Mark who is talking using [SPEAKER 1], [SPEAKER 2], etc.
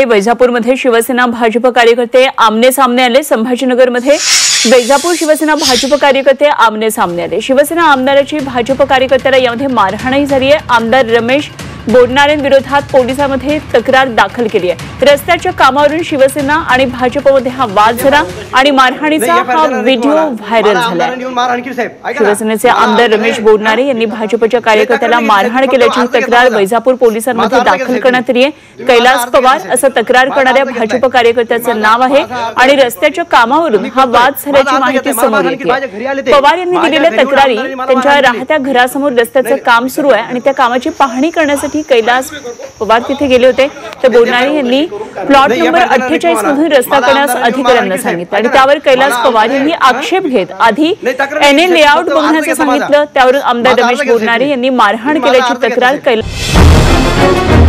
[SPEAKER 1] वैजापूरमध्ये शिवसेना भाजप कार्यकर्ते आमने सामने आले। संभाजीनगरमध्ये वैजापूर शिवसेना भाजप कार्यकर्ते आमने सामने आले। शिवसेना आमदाराची भाजप कार्यकर्त्याला यामध्ये मारहाणही झाली आहे। आमदार रमेश बोडणारेंविरोधात पोलिसांमध्ये तक्रार दाखल केली आहे। रस्त्याच्या कामावरून शिवसेना आणि भाजपमध्ये हा वाद झाला आणि मारहाणीचा हा व्हिडिओ व्हायरल झाला। शिवसेनेचे आमदार रमेश बोडणारे यांनी भाजपच्या कार्यकर्त्याला मारहाण केल्याची तक्रार वैजापूर पोलिसांमध्ये दाखल करण्यात आली आहे। कैलास पवार असं तक्रार करणाऱ्या भाजप कार्यकर्त्याचं नाव आहे आणि रस्त्याच्या कामावरून हा वाद झाल्याची माहिती समोर येते। पवार यांनी दिलेल्या तक्रारी त्यांच्या राहत्या घरासमोर रस्त्याचं काम सुरू आहे आणि त्या कामाची पाहणी करण्यासाठी कैलास पवार तिथे गेले होते। तर बोडणारे यांनी प्लॉट नंबर 48 मधून रस्ता करण्यास अधिकाऱ्यांना सांगितलं आणि त्यावर कैलास पवार यांनी आक्षेप घेत आधी एनए लेआउट बघण्याचं सांगितलं। त्यावरून आमदार रमेश बोडणारे यांनी मारहाण केल्याची तक्रार कैलास